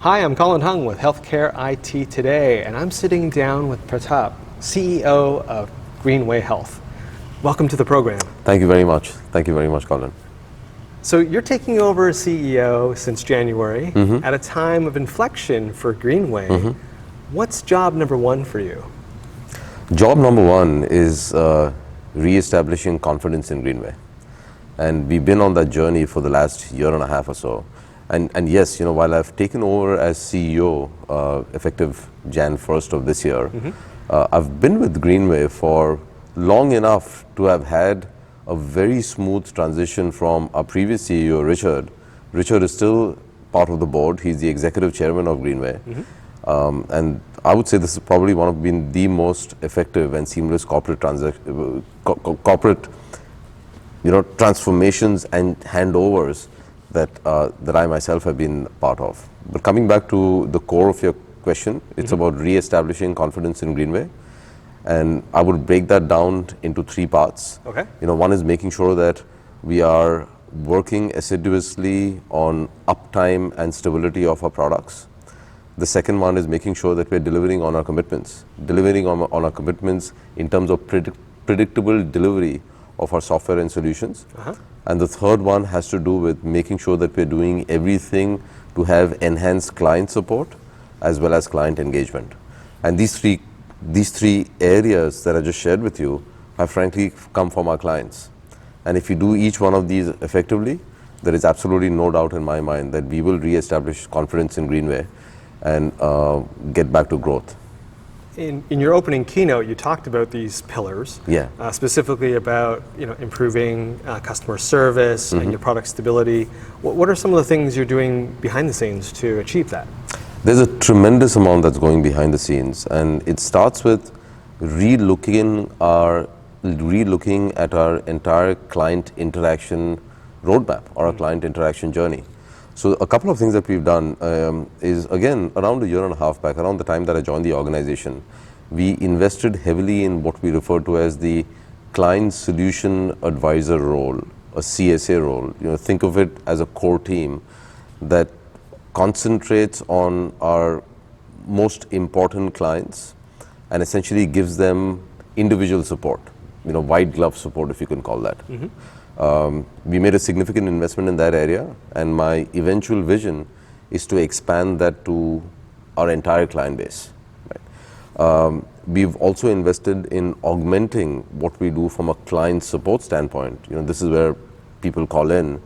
Hi, I'm Colin Hung with Healthcare IT Today, and I'm sitting down with Pratap, CEO of Greenway Health. Welcome to the program. Thank you very much. Thank you very much, Colin. So you're taking over as CEO since January, at a time of inflection for Greenway. What's job number one for you? Job number one is re-establishing confidence in Greenway. And we've been on that journey for the last year and a half or so. And yes, while I've taken over as CEO effective Jan 1st of this year, I've been with Greenway for long enough to have had a very smooth transition from our previous CEO, Richard. Richard is still part of the board. He's the executive chairman of Greenway. And I would say this is probably one of been the most effective and seamless corporate transformations and handovers that I myself have been part of. But coming back to the core of your question, it's about re-establishing confidence in Greenway. And I would break that down into three parts. Okay. One is making sure that we are working assiduously on uptime and stability of our products. The second one is making sure that we're delivering on our commitments. Delivering on our commitments in terms of predictable delivery of our software and solutions. And the third one has to do with making sure that we're doing everything to have enhanced client support as well as client engagement. And these three areas that I just shared with you have frankly come from our clients. And if you do each one of these effectively, there is absolutely no doubt in my mind that we will re-establish confidence in Greenway and get back to growth. In your opening keynote, you talked about these pillars, specifically about improving customer service and your product stability. What are some of the things you're doing behind the scenes to achieve that? There's a tremendous amount that's going behind the scenes, and it starts with re-looking at our entire client interaction roadmap or our client interaction journey. So a couple of things that we've done is, again, around a year and a half back, around the time that I joined the organization, we invested heavily in what we refer to as the Client Solution Advisor role, a CSA role. Think of it as a core team that concentrates on our most important clients and essentially gives them individual support, white glove support, if you can call that. We made a significant investment in that area, and my eventual vision is to expand that to our entire client base. We've also invested in augmenting what we do from a client support standpoint. This is where people call in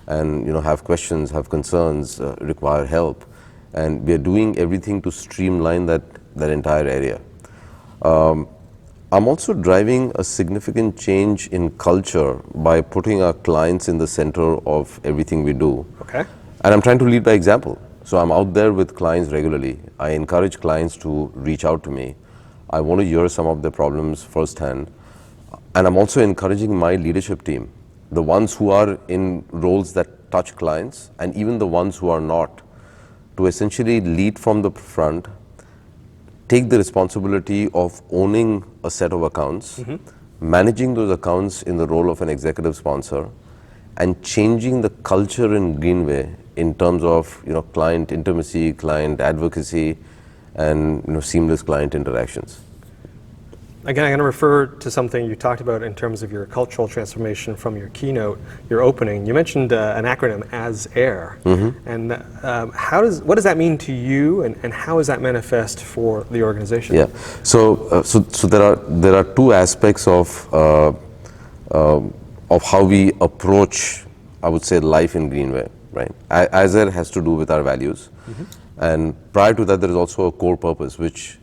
and have questions, have concerns, require help, and we are doing everything to streamline that entire area. I'm also driving a significant change in culture by putting our clients in the center of everything we do. Okay. And I'm trying to lead by example. So I'm out there with clients regularly. I encourage clients to reach out to me. I want to hear some of their problems firsthand. And I'm also encouraging my leadership team, the ones who are in roles that touch clients and even the ones who are not, to essentially lead from the front, take the responsibility of owning a set of accounts, managing those accounts in the role of an executive sponsor, and changing the culture in Greenway in terms of client intimacy, client advocacy, and seamless client interactions. Again, I'm going to refer to something you talked about in terms of your cultural transformation from your keynote, your opening. You mentioned an acronym, AS-AIR. And what does that mean to you, and how is that manifest for the organization? Yeah. So there are two aspects of how we approach, I would say, life in Greenway. Right. AS-AIR has to do with our values, and prior to that, there is also a core purpose, which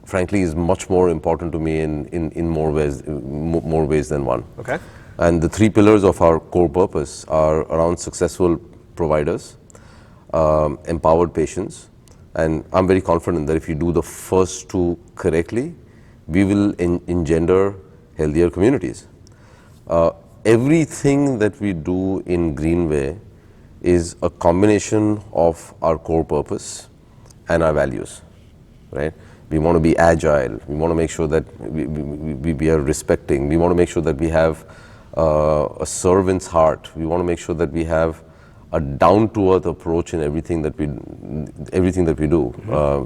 frankly is much more important to me in more ways than one. Okay. And the three pillars of our core purpose are around successful providers, empowered patients, and I'm very confident that if you do the first two correctly, we will engender healthier communities. Everything that we do in Greenway is a combination of our core purpose and our values, right? We want to be agile. We want to make sure that we are respecting. We want to make sure that we have a servant's heart. We want to make sure that we have a down-to-earth approach in everything that we do,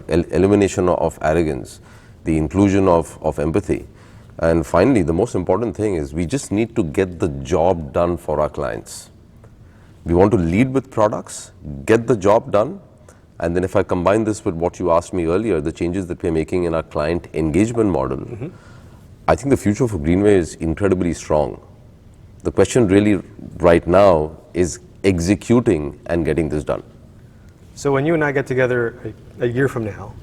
elimination of arrogance, the inclusion of empathy. And finally, the most important thing is we just need to get the job done for our clients. We want to lead with products, get the job done, and then if I combine this with what you asked me earlier, the changes that we're making in our client engagement model, I think the future for Greenway is incredibly strong. The question really right now is executing and getting this done. So when you and I get together a year from now,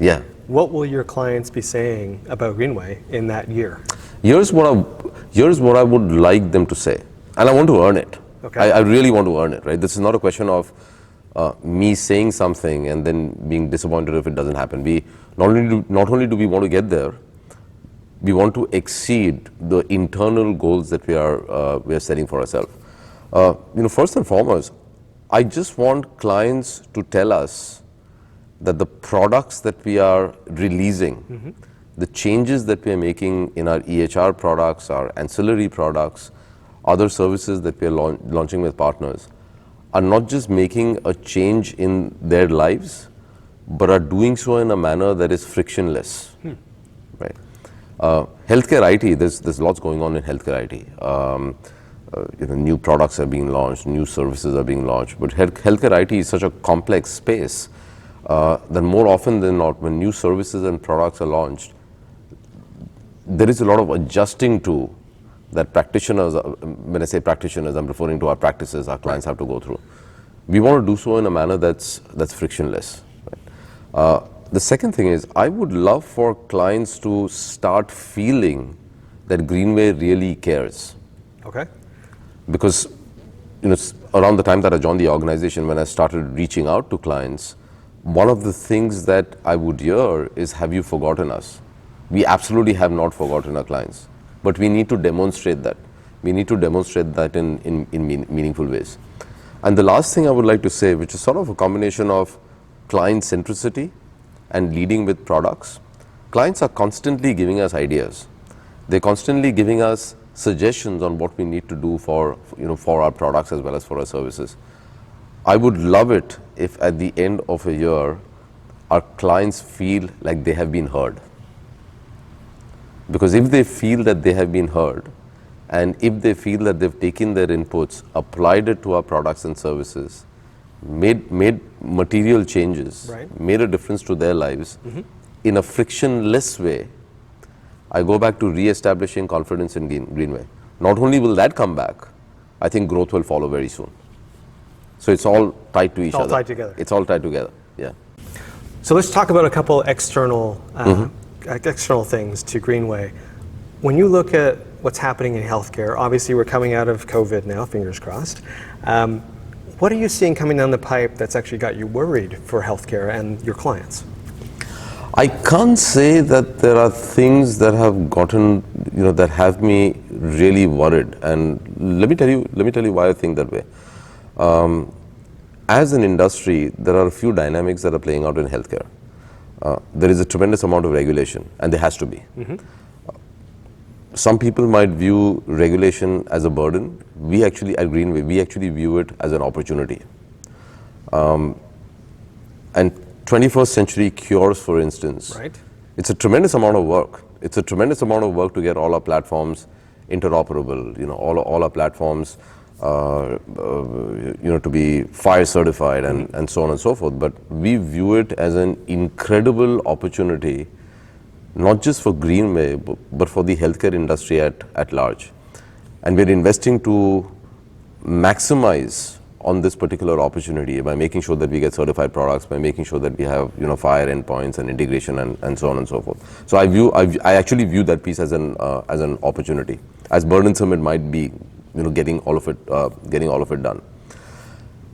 what will your clients be saying about Greenway in that year? Here's what I would like them to say, and I want to earn it. Okay. I really want to earn it, right? This is not a question of me saying something and then being disappointed if it doesn't happen. We not only do we want to get there, we want to exceed the internal goals that we are setting for ourselves. First and foremost, I just want clients to tell us that the products that we are releasing, the changes that we are making in our EHR products, our ancillary products, other services that we are launching with partners, are not just making a change in their lives, but are doing so in a manner that is frictionless. Right? Healthcare IT, there's lots going on in healthcare IT. New products are being launched, new services are being launched, but healthcare IT is such a complex space that more often than not, when new services and products are launched, there is a lot of adjusting to that practitioners, when I say practitioners, I'm referring to our practices, our clients have to go through. We want to do so in a manner that's frictionless. Right? The second thing is, I would love for clients to start feeling that Greenway really cares. Okay. Because around the time that I joined the organization, when I started reaching out to clients, one of the things that I would hear is, have you forgotten us? We absolutely have not forgotten our clients, but we need to demonstrate that. We need to demonstrate that in meaningful ways. And the last thing I would like to say, which is sort of a combination of client centricity and leading with products, clients are constantly giving us ideas. They're constantly giving us suggestions on what we need to do for our products as well as for our services. I would love it if at the end of a year, our clients feel like they have been heard. Because if they feel that they have been heard, and if they feel that they've taken their inputs, applied it to our products and services, made material changes, made a difference to their lives in a frictionless way, I go back to re-establishing confidence in Greenway. Not only will that come back, I think growth will follow very soon. So it's all tied to each other. It's all tied together. It's all tied together, yeah. So let's talk about a couple external things to Greenway. When you look at what's happening in healthcare, obviously we're coming out of COVID now, fingers crossed. What are you seeing coming down the pipe that's actually got you worried for healthcare and your clients? I can't say that there are things that have gotten, that have me really worried. And let me tell you why I think that way. As an industry, there are a few dynamics that are playing out in healthcare. There is a tremendous amount of regulation, and there has to be. Some people might view regulation as a burden. We actually, at Greenway, view it as an opportunity. And 21st century cures, for instance, it's a tremendous amount of work. It's a tremendous amount of work to get all our platforms interoperable, all our platforms to be fire certified and so on and so forth. But we view it as an incredible opportunity, not just for Greenway, but for the healthcare industry at large. And we're investing to maximize on this particular opportunity by making sure that we get certified products, by making sure that we have fire endpoints and integration and so on and so forth. So I actually view that piece as an opportunity, as burdensome it might be, getting all of it done.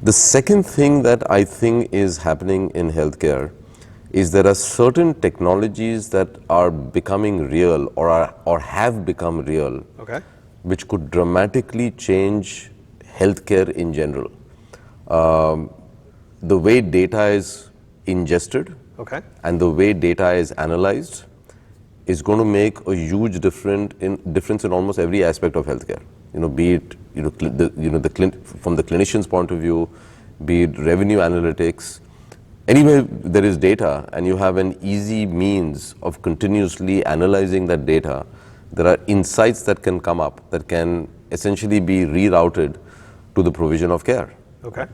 The second thing that I think is happening in healthcare is there are certain technologies that are becoming real or have become real, which could dramatically change healthcare in general. The way data is ingested and the way data is analyzed is going to make a huge difference in almost every aspect of healthcare. Be it from the clinician's point of view, be it revenue analytics. Anywhere there is data and you have an easy means of continuously analyzing that data, there are insights that can come up that can essentially be rerouted to the provision of care. Okay.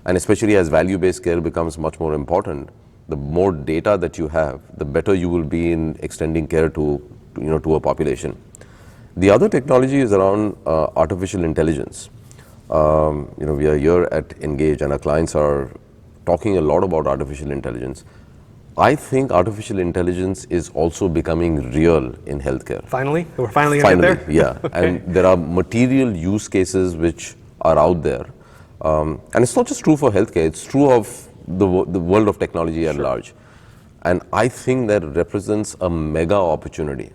And especially as value-based care becomes much more important, the more data that you have, the better you will be in extending care to a population. The other technology is around artificial intelligence. We are here at Engage and our clients are talking a lot about artificial intelligence. I think artificial intelligence is also becoming real in healthcare. Finally? We're finally going to get there? Yeah. Okay. And there are material use cases which are out there. And it's not just true for healthcare, it's true of the world of technology at large. And I think that represents a mega opportunity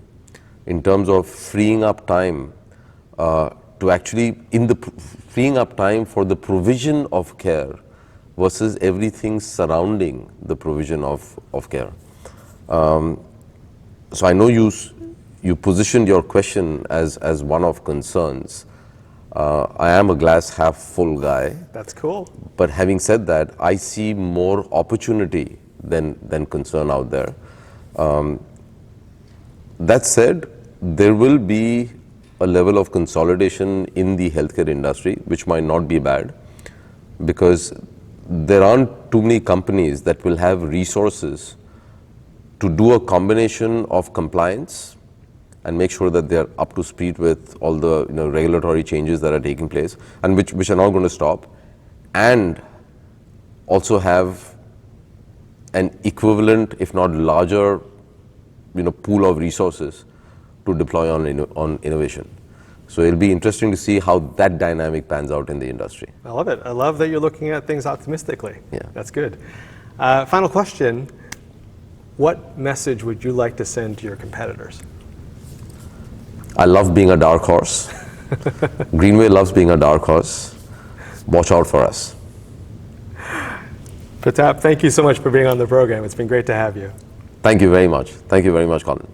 in terms of freeing up time freeing up time for the provision of care versus everything surrounding the provision of care. So I know you positioned your question as one of concerns. I am a glass half full guy. That's cool. But having said that, I see more opportunity than concern out there. That said, there will be a level of consolidation in the healthcare industry, which might not be bad, because there aren't too many companies that will have resources to do a combination of compliance and make sure that they're up to speed with all the regulatory changes that are taking place and which are not going to stop, and also have an equivalent, if not larger, pool of resources to deploy on innovation. So it'll be interesting to see how that dynamic pans out in the industry. I love it. I love that you're looking at things optimistically. Yeah. That's good. Final question. What message would you like to send to your competitors? I love being a dark horse. Greenway loves being a dark horse. Watch out for us. Pratap, thank you so much for being on the program. It's been great to have you. Thank you very much. Thank you very much, Colin.